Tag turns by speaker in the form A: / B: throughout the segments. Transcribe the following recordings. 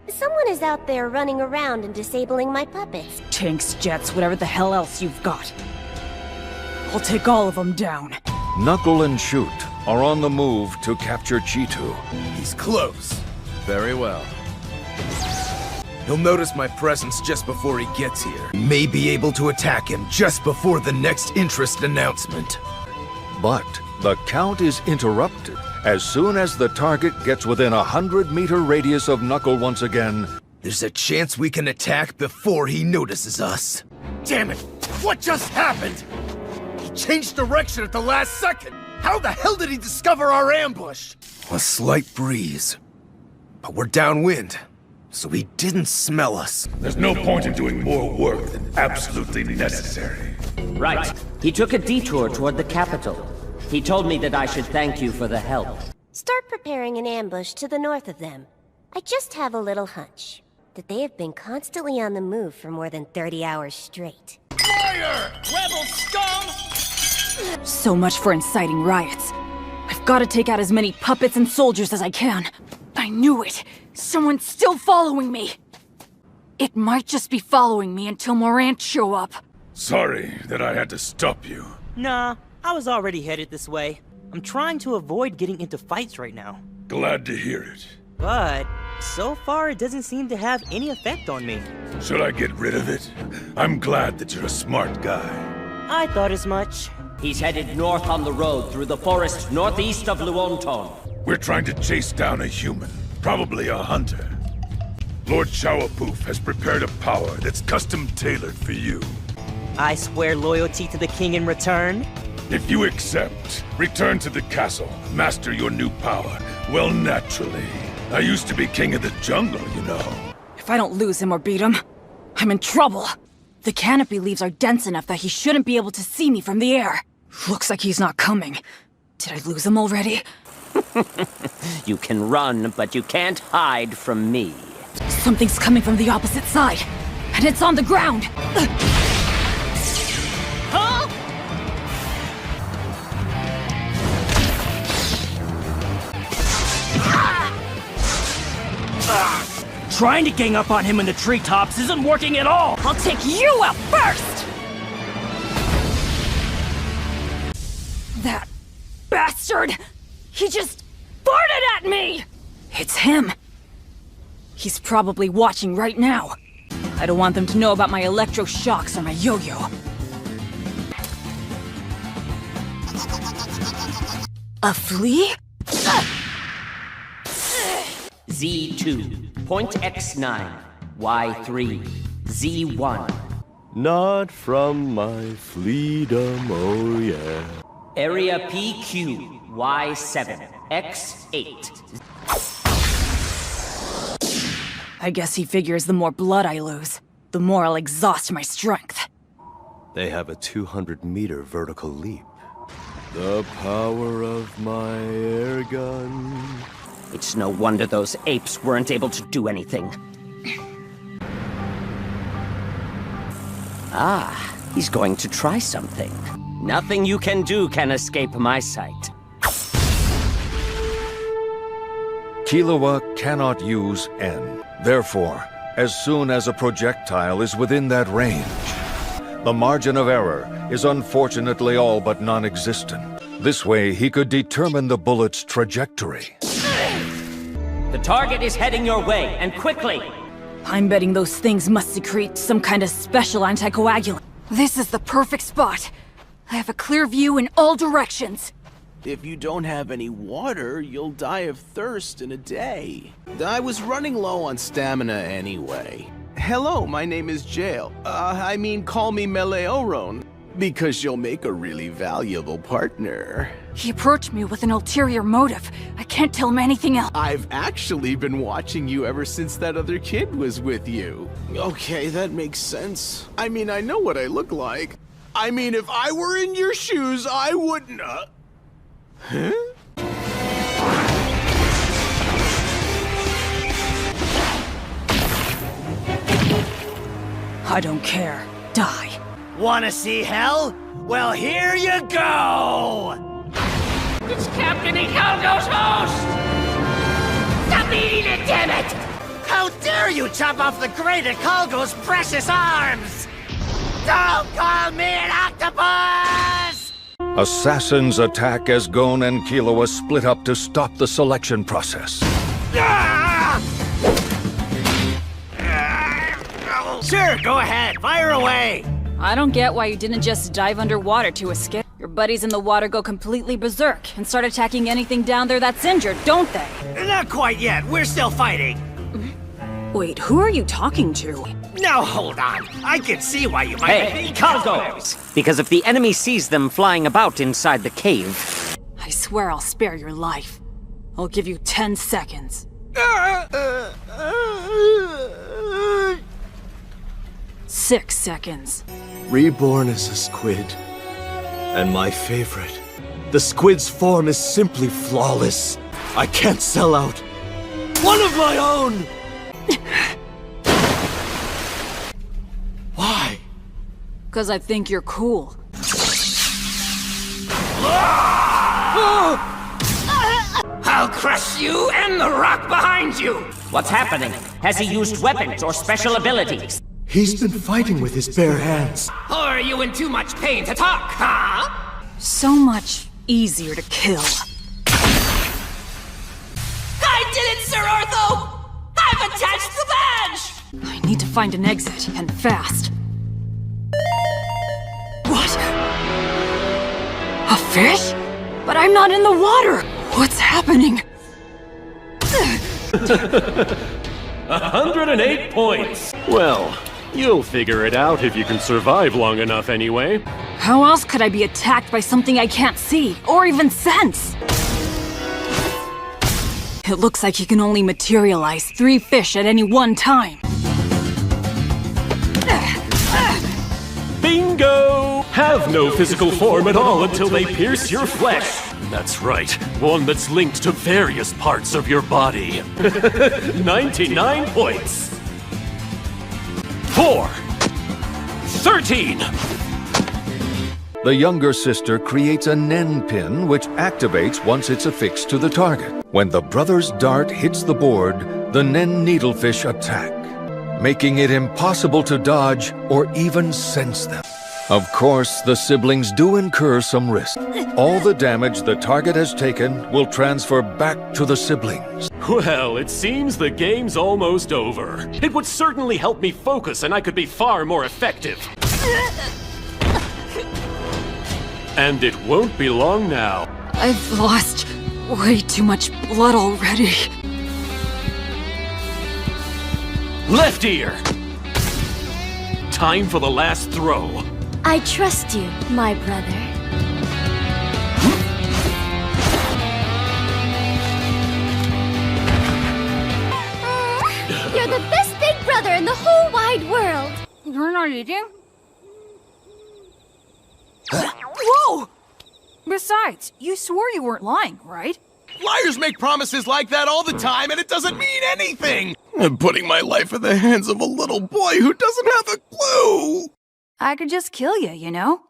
A: Someone is out there running around and disabling my puppets.
B: Tanks, jets, whatever the hell else you've got. I'll take all of them down.
C: Knuckle and Shoot are on the move to capture Cheetu.
D: He's close. Very well. He'll notice my presence just before he gets here. May be able to attack him just before the next interest announcement.
C: But the count is interrupted as soon as the target gets within a 100-meter radius of Knuckle once again.
D: There's a chance we can attack before he notices us. Damn it! What just happened? He changed direction at the last second! How the hell did he discover our ambush? A slight breeze. But we're downwind, so he didn't smell us.
E: There's no point in doing more work than absolutely necessary.
F: Right. He took a detour toward the capital. He told me that I should thank you for the help.
A: Start preparing an ambush to the north of them. I just have a little hunch that they have been constantly on the move for more than 30 hours straight.
E: Fire!
G: Rebel scum!
B: So much for inciting riots. I've got to take out as many puppets and soldiers as I can. I knew it! Someone's still following me! It might just be following me until more ants show up.
E: Sorry that I had to stop you.
G: Nah, I was already headed this way. I'm trying to avoid getting into fights right now.
E: Glad to hear it.
G: But so far it doesn't seem to have any effect on me.
E: Should I get rid of it? I'm glad that you're a smart guy.
G: I thought as much.
F: He's headed north on the road through the forest northeast of Luonton.
E: We're trying to chase down a human, probably a hunter. Lord Shawapoof has prepared a power that's custom-tailored for you.
G: I swear loyalty to the king in return.
E: If you accept, return to the castle, master your new power. Well, naturally. I used to be king of the jungle, you know.
B: If I don't lose him or beat him, I'm in trouble. The canopy leaves are dense enough that he shouldn't be able to see me from the air. Looks like he's not coming. Did I lose him already?
F: You can run, but you can't hide from me.
B: Something's coming from the opposite side, and it's on the ground.
G: Huh? Trying to gang up on him in the treetops isn't working at all!
B: I'll take you out first! That bastard! He just farted at me! It's him. He's probably watching right now. I don't want them to know about my electroshocks or my yo-yo. A flea?
F: Z2, point X9, Y3, Z1.
H: Not from my freedom, oh yeah.
F: Area PQ, Y7, X8.
B: I guess he figures the more blood I lose, the more I'll exhaust my strength.
H: They have a 200-meter vertical leap. The power of my air gun.
F: It's no wonder those apes weren't able to do anything. Ah, he's going to try something. Nothing you can do can escape my sight.
C: Killuoa cannot use N. Therefore, as soon as a projectile is within that range, the margin of error is unfortunately all but non-existent. This way, he could determine the bullet's trajectory.
F: The target is heading your way, and quickly!
B: I'm betting those things must secrete some kind of special anticoagulant. This is the perfect spot. I have a clear view in all directions.
I: If you don't have any water, you'll die of thirst in a day. I was running low on stamina anyway. Hello, my name is Jail. Call me Meleoron, because you'll make a really valuable partner.
B: He approached me with an ulterior motive. I can't tell him anything else.
I: I've actually been watching you ever since that other kid was with you. Okay, that makes sense. I know what I look like. If I were in your shoes, I wouldn't, Huh?
B: I don't care. Die.
G: Wanna see hell? Well, here you go!
J: It's Captain Hidalgo's host! Stop eating it, damn it!
G: How
J: How dare you chop off the greater Kalgo's precious arms! Don't call me an octopus!
C: Assassins attack as Gon and Killuoa split up to stop the selection process.
J: Sure, go ahead, fire away!
B: I don't get why you didn't just dive underwater to escape. Your buddies in the water go completely berserk and start attacking anything down there that's injured, don't they?
J: Not quite yet, we're still fighting.
B: Wait, who are you talking to?
J: Now hold on, I can see why you might
F: Hey, Kalgos! Because if the enemy sees them flying about inside the cave...
B: I swear I'll spare your life. I'll give you 10 seconds. 6 seconds.
H: Reborn as a squid. And my favorite. The squid's form is simply flawless. I can't sell out. One of my own! Why?
B: 'Cause I think you're cool.
J: I'll crush you and the rock behind you!
F: What's happening? Has he used weapons or special abilities?
H: He's been fighting with his bare hands.
J: Or are you in too much pain to talk, huh?
B: So much easier to kill.
J: I did it, Sir Ortho! I've attached the badge!
B: I need to find an exit, and fast. What? A fish? But I'm not in the water! What's happening?
K: 108 points! Well, you'll figure it out if you can survive long enough anyway.
B: How else could I be attacked by something I can't see, or even sense? It looks like he can only materialize 3 fish at any one time.
K: Bingo! Have no physical form at all until they pierce your flesh. That's right, one that's linked to various parts of your body. 99 points. 4. 13.
C: The younger sister creates a Nen pin which activates once it's affixed to the target. When the brother's dart hits the board, the Nen needlefish attack, making it impossible to dodge or even sense them. Of course, the siblings do incur some risk. All the damage the target has taken will transfer back to the siblings.
K: Well, it seems the game's almost over. It would certainly help me focus and I could be far more effective. And it won't be long now.
B: I've lost way too much blood already.
K: Left ear! Time for the last throw.
L: I trust you, my brother. You're the best big brother in the whole wide world.
B: You're not eating? Whoa! Besides, you swore you weren't lying, right?
I: Liars make promises like that all the time, and it doesn't mean anything! I'm putting my life in the hands of a little boy who doesn't have a clue!
B: I could just kill you, you know?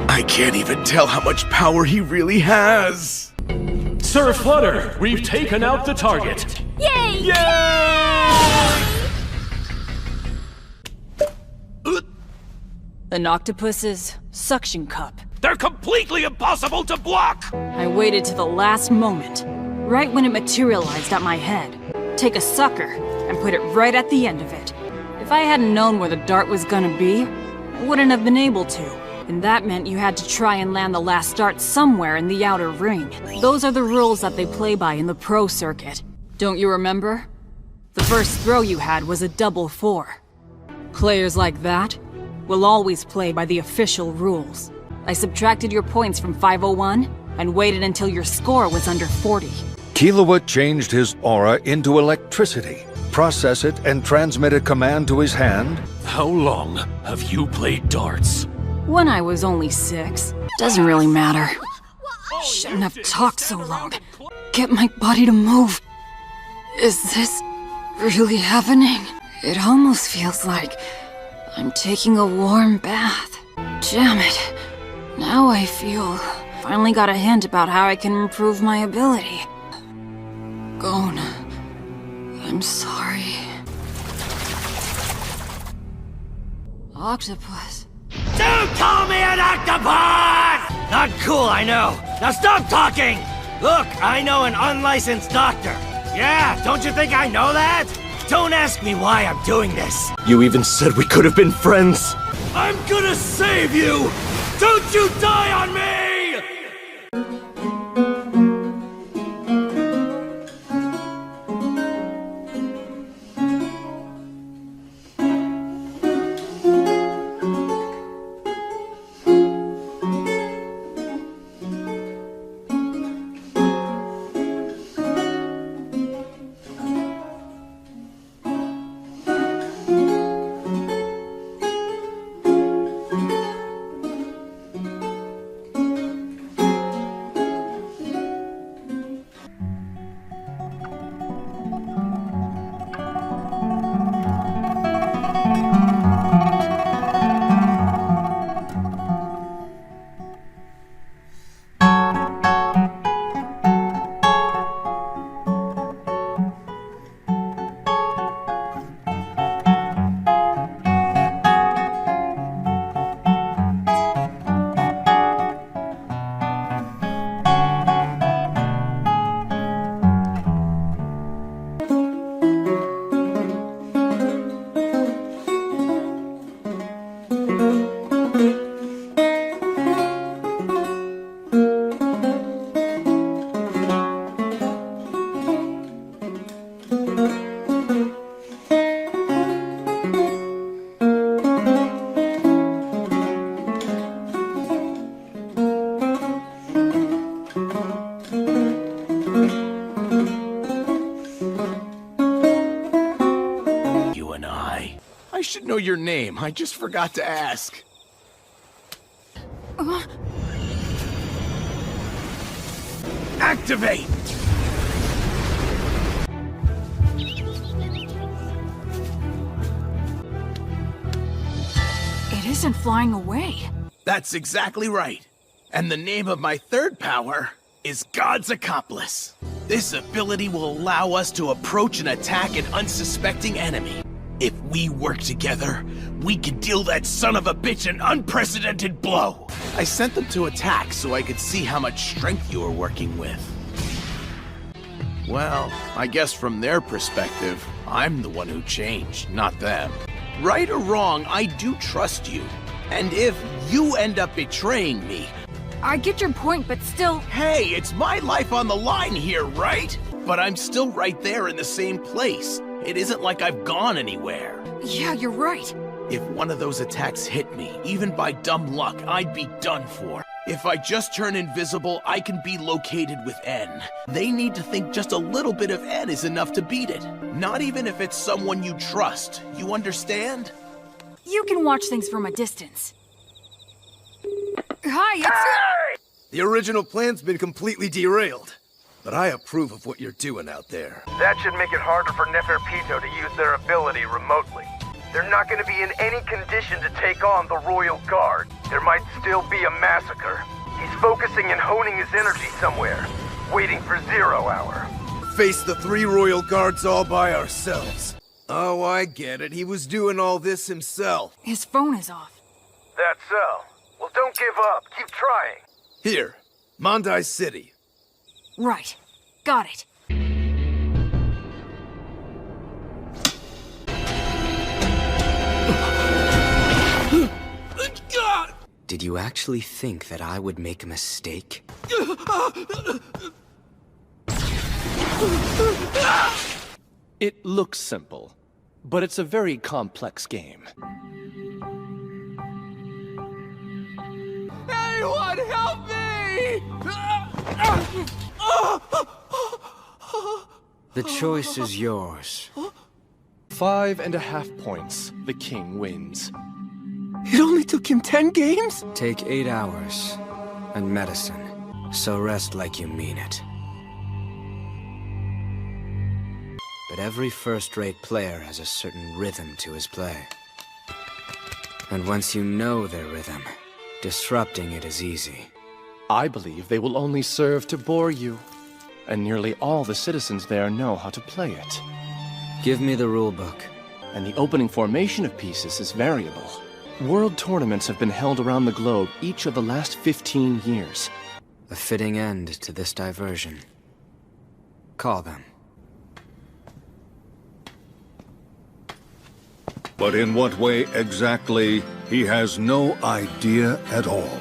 I: I can't even tell how much power he really has!
K: Sir Flutter, we've taken out the target!
L: Yay!
K: Yay!
B: An octopus's suction cup.
K: They're completely impossible to block!
B: I waited to the last moment, right when it materialized at my head. Take a sucker and put it right at the end of it. If I hadn't known where the dart was gonna be, I wouldn't have been able to. And that meant you had to try and land the last dart somewhere in the outer ring. Those are the rules that they play by in the pro circuit. Don't you remember? The first throw you had was a double 4. Players like that will always play by the official rules. I subtracted your points from 501 and waited until your score was under 40.
C: Killuoa changed his aura into electricity, process it, and transmit a command to his hand.
K: How long have you played darts?
B: When I was only 6. Doesn't really matter. Shouldn't have talked so long. Get my body to move. Is this really happening? It almost feels like I'm taking a warm bath. Damn it. Now I feel finally got a hint about how I can improve my ability. Gon, I'm sorry. Octopus.
J: Don't call me an octopus! Not cool, I know. Now stop talking! Look, I know an unlicensed doctor. Yeah, don't you think I know that? Don't ask me why I'm doing this.
H: You even said we could have been friends.
J: I'm gonna save you! Don't you die on me!
I: I should know your name. I just forgot to ask. Activate!
B: It isn't flying away.
I: That's exactly right. And the name of my third power is God's Accomplice. This ability will allow us to approach and attack an unsuspecting enemy. If we work together, we can deal that son of a bitch an unprecedented blow. I sent them to attack so I could see how much strength you were working with. Well, I guess from their perspective, I'm the one who changed, not them. Right or wrong, I do trust you. And if you end up betraying me...
B: I get your point, but still...
I: Hey, it's my life on the line here, right? But I'm still right there in the same place. It isn't like I've gone anywhere.
B: Yeah, you're right.
I: If one of those attacks hit me, even by dumb luck, I'd be done for. If I just turn invisible, I can be located with N. They need to think just a little bit of N is enough to beat it. Not even if it's someone you trust. You understand?
B: You can watch things from a distance. Hi, it's...
D: Hey! The original plan's been completely derailed. But I approve of what you're doing out there.
M: That should make it harder for Neferpito to use their ability remotely. They're not going to be in any condition to take on the Royal Guard. There might still be a massacre. He's focusing and honing his energy somewhere, waiting for 0 hour.
D: Face the 3 Royal Guards all by ourselves. Oh, I get it. He was doing all this himself.
B: His phone is off.
M: That's so. Well, don't give up. Keep trying.
D: Here, Mondai City.
B: Right. Got it.
N: Did you actually think that I would make a mistake?
K: It looks simple, but it's a very complex game.
J: Anyone help me!
N: The choice is yours.
K: 5.5 points. The king wins.
I: It only took him 10 games?
N: Take 8 hours and medicine, so rest like you mean it. But every first-rate player has a certain rhythm to his play. And once you know their rhythm, disrupting it is easy.
K: I believe they will only serve to bore you. And nearly all the citizens there know how to play it.
N: Give me the rulebook.
O: And the opening formation of pieces is variable. World tournaments have been held around the globe each of the last 15 years.
N: A fitting end to this diversion. Call them.
C: But in what way exactly, he has no idea at all.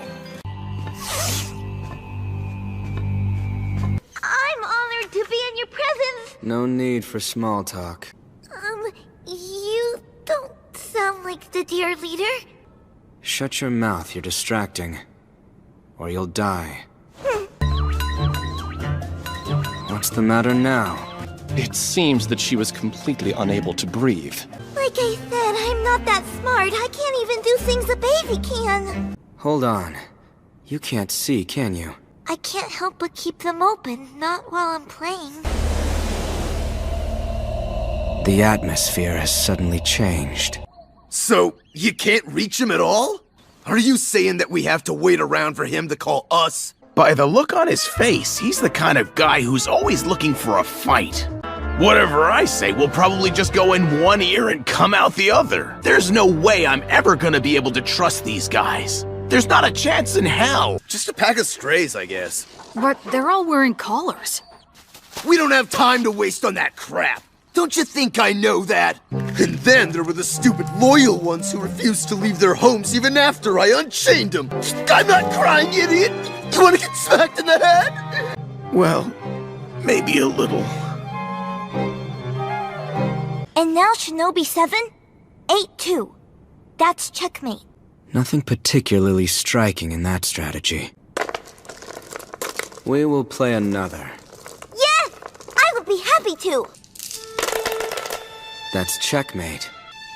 L: I'm honored to be in your presence.
N: No need for small talk.
L: You don't sound like the dear leader.
N: Shut your mouth, you're distracting. Or you'll die. What's the matter now?
O: It seems that she was completely unable to breathe.
L: Like I said, I'm not that smart. I can't even do things a baby can.
N: Hold on. You can't see, can you?
L: I can't help but keep them open, not while I'm playing.
N: The atmosphere has suddenly changed.
D: So, you can't reach him at all? Are you saying that we have to wait around for him to call us?
I: By the look on his face, he's the kind of guy who's always looking for a fight. Whatever I say will probably just go in one ear and come out the other. There's no way I'm ever gonna be able to trust these guys. There's not a chance in hell.
D: Just a pack of strays, I guess.
B: But they're all wearing collars.
D: We don't have time to waste on that crap. Don't you think I know that? And then there were the stupid loyal ones who refused to leave their homes even after I unchained them. I'm not crying, idiot! You wanna get smacked in the head?
I: Well, maybe a little.
L: And now Shinobi 7, 8-2. That's checkmate.
N: Nothing particularly striking in that strategy. We will play another.
L: Yes! I would be happy to.
N: That's checkmate.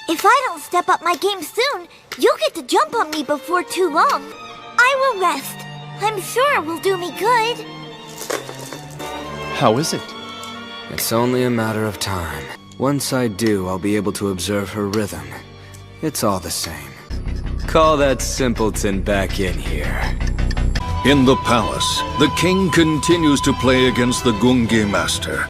L: If I don't step up my game soon, you'll get to jump on me before too long. I will rest. I'm sure it will do me good.
O: How is it?
N: It's only a matter of time. Once I do, I'll be able to observe her rhythm. It's all the same. Call that simpleton back in here.
C: In the palace, the king continues to play against the Gungi master.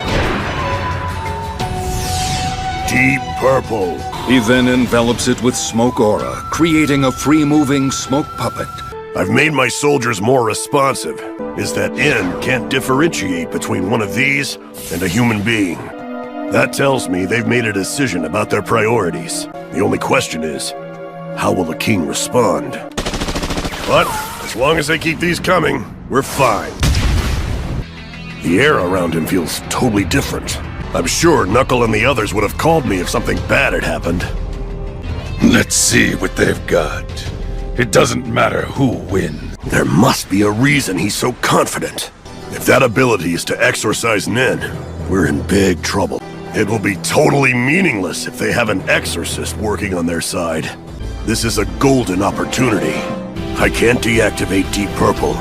E: Deep purple.
C: He then envelops it with smoke aura, creating a free-moving smoke puppet.
E: I've made my soldiers more responsive. Is that N can't differentiate between one of these and a human being. That tells me they've made a decision about their priorities. The only question is, how will the king respond? But as long as they keep these coming, we're fine. The air around him feels totally different. I'm sure Knuckle and the others would have called me if something bad had happened. Let's see what they've got. It doesn't matter who wins. There must be a reason he's so confident. If that ability is to exorcise Nen, we're in big trouble. It will be totally meaningless if they have an exorcist working on their side. This is a golden opportunity. I can't deactivate Deep Purple,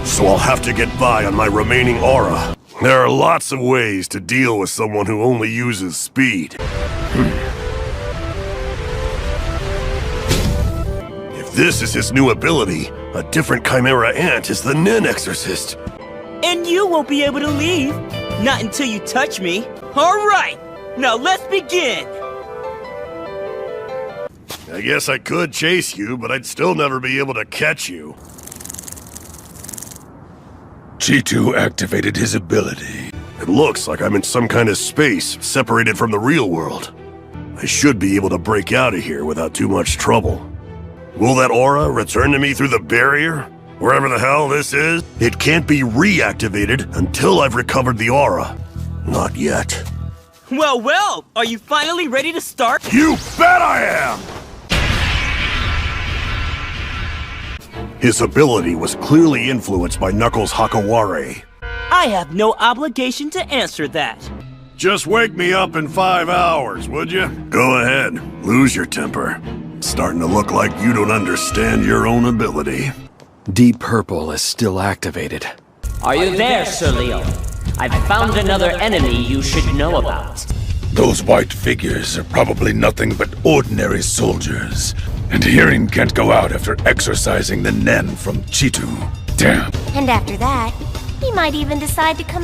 E: so I'll have to get by on my remaining aura. There are lots of ways to deal with someone who only uses speed. If this is his new ability, a different Chimera Ant is the Nen Exorcist.
G: And you won't be able to leave. Not until you touch me. All right, now let's begin.
E: I guess I could chase you, but I'd still never be able to catch you. G2 activated his ability. It looks like I'm in some kind of space, separated from the real world. I should be able to break out of here without too much trouble. Will that aura return to me through the barrier? Wherever the hell this is? It can't be reactivated until I've recovered the aura. Not yet.
G: Well, are you finally ready to start?
E: You bet I am! His ability was clearly influenced by Knuckles' Hakaware.
G: I have no obligation to answer that.
E: Just wake me up in 5 hours, would you? Go ahead, lose your temper. It's starting to look like you don't understand your own ability.
O: Deep Purple is still activated.
F: Are you there, Sir Leo? I've found another enemy you should know about.
E: Those white figures are probably nothing but ordinary soldiers. And hearing can't go out after exorcising the Nen from G2. Damn.
A: And after that, he might even decide to come